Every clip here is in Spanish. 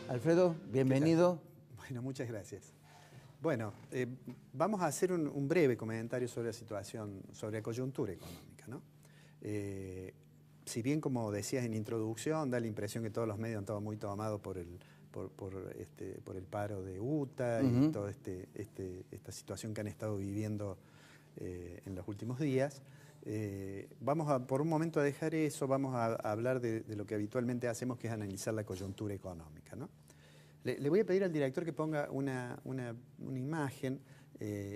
Alfredo, bienvenido. Bueno, muchas gracias. Bueno, vamos a hacer un breve comentario sobre la situación, sobre la coyuntura económica, ¿no? Si bien, como decías en introducción, da la impresión que todos los medios han estado muy tomados por el paro de UTA y toda esta situación que han estado viviendo en los últimos días. Vamos a, por un momento, a dejar eso, vamos a hablar de lo que habitualmente hacemos, que es analizar la coyuntura económica, ¿no? Le voy a pedir al director que ponga una imagen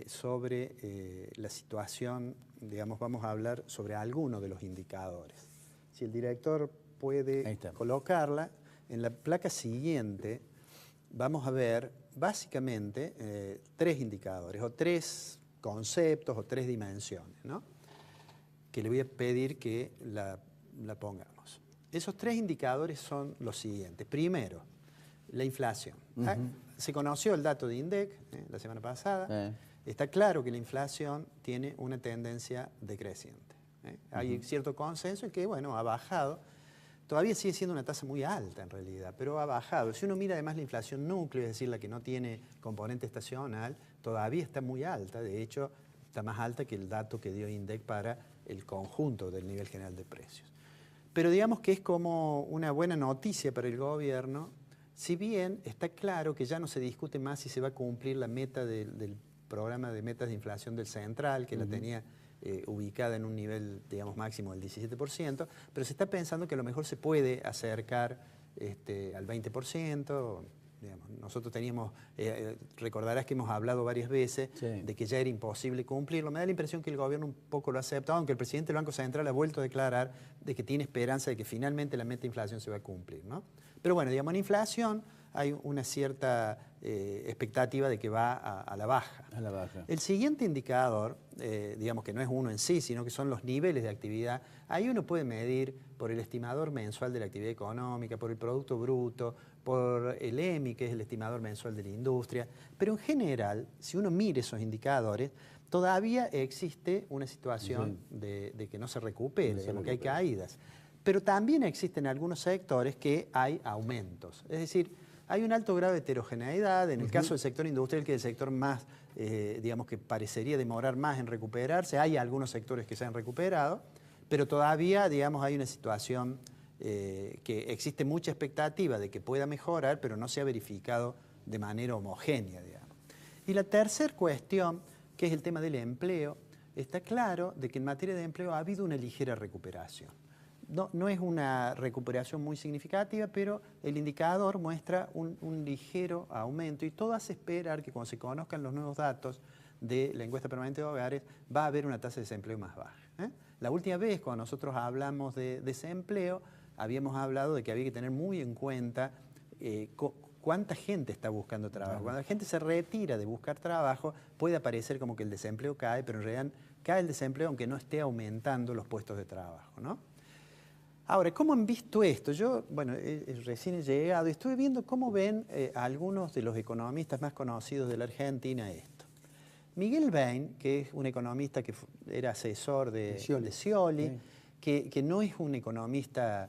sobre la situación, digamos, vamos a hablar sobre algunos de los indicadores. Si el director puede colocarla, en la placa siguiente vamos a ver básicamente tres indicadores, o tres conceptos, o tres dimensiones, ¿no? Que le voy a pedir que la pongamos. Esos tres indicadores son los siguientes. Primero, la inflación. Se conoció el dato de INDEC la semana pasada. Está claro que la inflación tiene una tendencia decreciente. Hay cierto consenso en que, bueno, ha bajado. Todavía sigue siendo una tasa muy alta en realidad, pero ha bajado. Si uno mira además la inflación núcleo, es decir, la que no tiene componente estacional, todavía está muy alta. De hecho, está más alta que el dato que dio INDEC para el conjunto del nivel general de precios. Pero digamos que es como una buena noticia para el gobierno, si bien está claro que ya no se discute más si se va a cumplir la meta del programa de metas de inflación del Central, que la tenía ubicada en un nivel, digamos, máximo del 17%, pero se está pensando que a lo mejor se puede acercar al 20%. Digamos, nosotros teníamos, recordarás que hemos hablado varias veces de que ya era imposible cumplirlo. Me da la impresión que el gobierno un poco lo ha aceptado, aunque el presidente del Banco Central ha vuelto a declarar de que tiene esperanza de que finalmente la meta de inflación se va a cumplir, ¿no? Pero bueno, digamos, en inflación hay una cierta expectativa de que va a la baja. A la baja. El siguiente indicador, digamos que no es uno en sí, sino que son los niveles de actividad. Ahí uno puede medir por el estimador mensual de la actividad económica, por el Producto Bruto, por el EMI, que es el estimador mensual de la industria. Pero en general, si uno mira esos indicadores, todavía existe una situación de que no se recupere, digamos, que hay caídas. Pero también existen algunos sectores que hay aumentos. Es decir, hay un alto grado de heterogeneidad. En el caso del sector industrial, que es el sector más, digamos, que parecería demorar más en recuperarse, hay algunos sectores que se han recuperado, pero todavía, digamos, hay una situación que existe mucha expectativa de que pueda mejorar, pero no se ha verificado de manera homogénea, digamos. Y la tercera cuestión, que es el tema del empleo, está claro de que en materia de empleo ha habido una ligera recuperación. No es una recuperación muy significativa, pero el indicador muestra un ligero aumento y todo hace esperar que cuando se conozcan los nuevos datos de la encuesta permanente de hogares va a haber una tasa de desempleo más baja. La última vez cuando nosotros hablamos de desempleo, habíamos hablado de que había que tener muy en cuenta cuánta gente está buscando trabajo. Cuando la gente se retira de buscar trabajo, puede parecer como que el desempleo cae, pero en realidad cae el desempleo aunque no esté aumentando los puestos de trabajo, ¿no? Ahora, ¿cómo han visto esto? Yo, bueno, recién he llegado y estuve viendo cómo ven algunos de los economistas más conocidos de la Argentina esto. Miguel Bain, que es un economista que era asesor de Scioli, que no es un economista,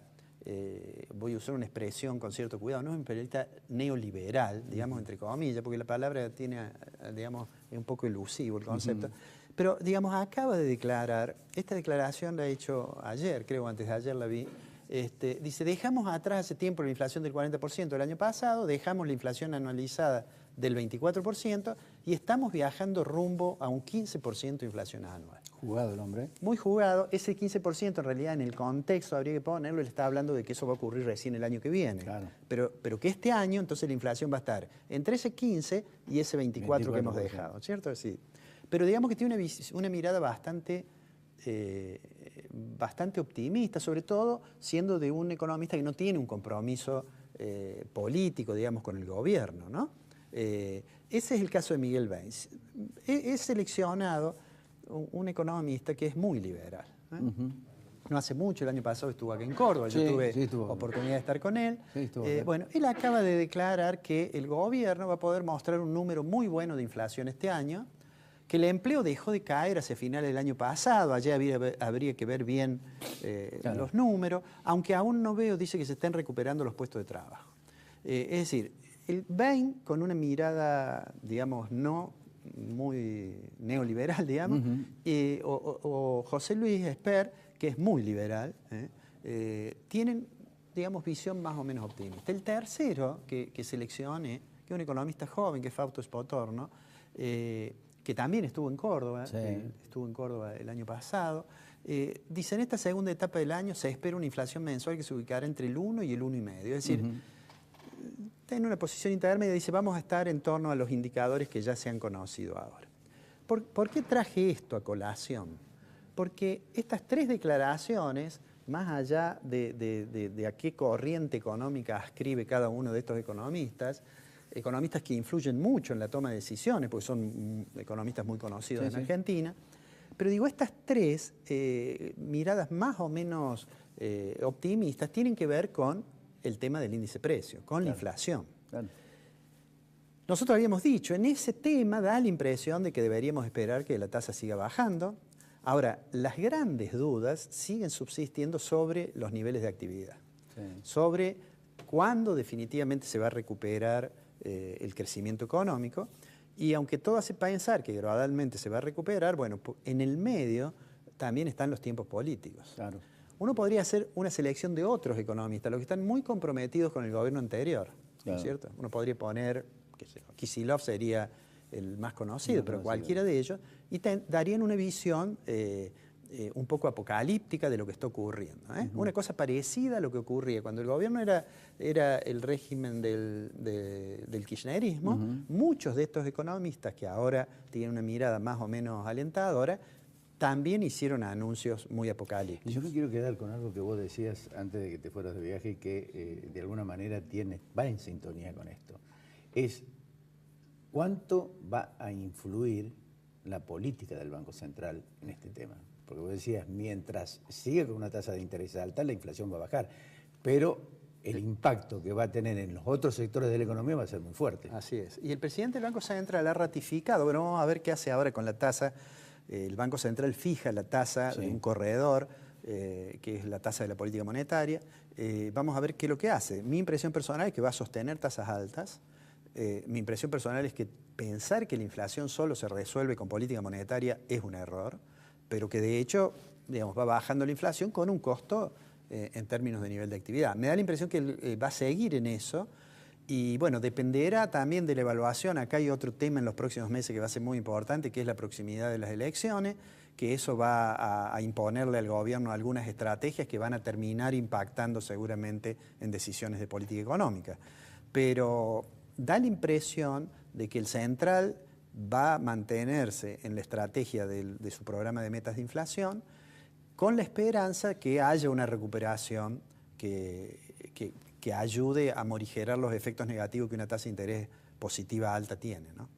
voy a usar una expresión con cierto cuidado, no es un periodista neoliberal, digamos, entre comillas, porque la palabra tiene, digamos, es un poco elusivo el concepto. Pero, digamos, acaba de declarar, esta declaración la ha hecho ayer, creo antes de ayer la vi, dice, dejamos atrás hace tiempo la inflación del 40% del año pasado, dejamos la inflación anualizada del 24% y estamos viajando rumbo a un 15% de inflación anual. Jugado el hombre. Muy jugado. Ese 15% en realidad en el contexto habría que ponerlo, él está hablando de que eso va a ocurrir recién el año que viene. Claro. Pero que este año entonces la inflación va a estar entre ese 15 y ese 24 que hemos dejado, ¿cierto? Sí. Pero digamos que tiene una mirada bastante optimista, sobre todo siendo de un economista que no tiene un compromiso político, digamos, con el gobierno, ¿no? Ese es el caso de Miguel Bain. He seleccionado un economista que es muy liberal. No hace mucho, el año pasado estuvo acá en Córdoba, yo tuve oportunidad de estar con él. Bueno, él acaba de declarar que el gobierno va a poder mostrar un número muy bueno de inflación este año, que el empleo dejó de caer hacia finales del año pasado, allá habría que ver bien los números, aunque aún no veo, dice que se están recuperando los puestos de trabajo. Es decir, el Bain, con una mirada, digamos, no muy neoliberal, digamos, o José Luis Esper, que es muy liberal, tienen, digamos, visión más o menos optimista. El tercero que seleccioné, que es un economista joven, que es Fausto Spotorno, que también estuvo en Córdoba, el año pasado, dice, en esta segunda etapa del año se espera una inflación mensual que se ubicará entre el 1 y el 1,5. Es decir, en una posición intermedia, dice, vamos a estar en torno a los indicadores que ya se han conocido ahora. ¿Por qué traje esto a colación? Porque estas tres declaraciones, más allá de a qué corriente económica ascribe cada uno de estos economistas que influyen mucho en la toma de decisiones, porque son economistas muy conocidos en Argentina, pero digo, estas tres miradas más o menos optimistas tienen que ver con el tema del índice precio, con la inflación. Nosotros habíamos dicho, en ese tema da la impresión de que deberíamos esperar que la tasa siga bajando. Ahora, las grandes dudas siguen subsistiendo sobre los niveles de actividad, sobre cuándo definitivamente se va a recuperar el crecimiento económico, y aunque todo hace pensar que gradualmente se va a recuperar, bueno, en el medio también están los tiempos políticos. Uno podría hacer una selección de otros economistas, los que están muy comprometidos con el gobierno anterior, ¿no es cierto? Uno podría poner, Kicillof sería el más conocido, pero cualquiera de ellos, y darían una visión un poco apocalíptica de lo que está ocurriendo. Una cosa parecida a lo que ocurría cuando el gobierno era el régimen del kirchnerismo. Muchos de estos economistas que ahora tienen una mirada más o menos alentadora, también hicieron anuncios muy apocalípticos. Yo me quiero quedar con algo que vos decías antes de que te fueras de viaje y que de alguna manera va en sintonía con esto. Es cuánto va a influir la política del Banco Central en este tema. Porque vos decías, mientras siga con una tasa de interés alta, la inflación va a bajar. Pero el impacto que va a tener en los otros sectores de la economía va a ser muy fuerte. Así es. Y el presidente del Banco Central ha ratificado, bueno, vamos a ver qué hace ahora con la tasa. El Banco Central fija la tasa de un corredor, que es la tasa de la política monetaria. Vamos a ver qué es lo que hace. Mi impresión personal es que va a sostener tasas altas. Mi impresión personal es que pensar que la inflación solo se resuelve con política monetaria es un error, pero que de hecho, digamos, va bajando la inflación con un costo en términos de nivel de actividad. Me da la impresión que va a seguir en eso. Y bueno, dependerá también de la evaluación. Acá hay otro tema en los próximos meses que va a ser muy importante, que es la proximidad de las elecciones, que eso va a imponerle al gobierno algunas estrategias que van a terminar impactando seguramente en decisiones de política económica. Pero da la impresión de que el central va a mantenerse en la estrategia de su programa de metas de inflación, con la esperanza que haya una recuperación que ayude a morigerar los efectos negativos que una tasa de interés positiva alta tiene, ¿no?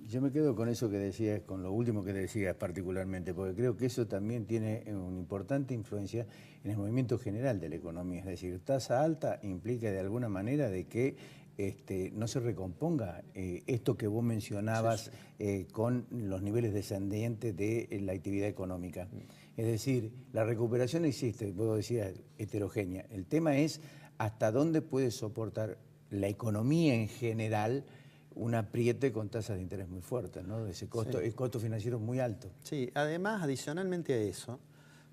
Yo me quedo con eso que decías, con lo último que decías particularmente, porque creo que eso también tiene una importante influencia en el movimiento general de la economía. Es decir, tasa alta implica de alguna manera de que no se recomponga esto que vos mencionabas con los niveles descendientes de la actividad económica. Es decir, la recuperación existe, vos decías, heterogénea. El tema es hasta dónde puede soportar la economía en general un apriete con tasas de interés muy fuertes, ¿no? Ese costo, el costo financiero es muy alto. Sí, además, adicionalmente a eso,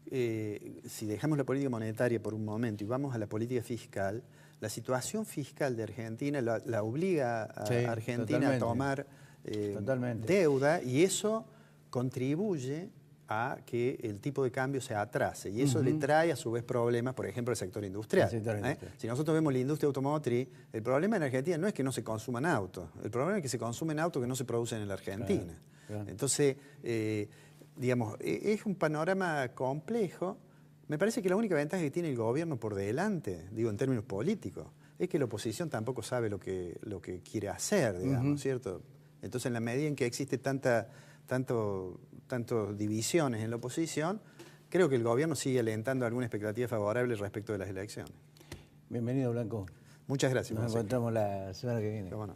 si dejamos la política monetaria por un momento y vamos a la política fiscal, la situación fiscal de Argentina la obliga a Argentina a tomar deuda, y eso contribuye a que el tipo de cambio se atrase, y eso le trae a su vez problemas, por ejemplo, al sector industrial. Si nosotros vemos la industria automotriz, el problema en Argentina no es que no se consuman autos, el problema es que se consumen autos que no se producen en la Argentina. Entonces, digamos, es un panorama complejo. Me parece que la única ventaja que tiene el gobierno por delante, digo en términos políticos, es que la oposición tampoco sabe lo que quiere hacer, digamos, ¿cierto? Entonces, en la medida en que existe tantas divisiones en la oposición, creo que el gobierno sigue alentando alguna expectativa favorable respecto de las elecciones. Bienvenido, Blanco. Muchas gracias. Nos encontramos la semana que viene. ¿Cómo no?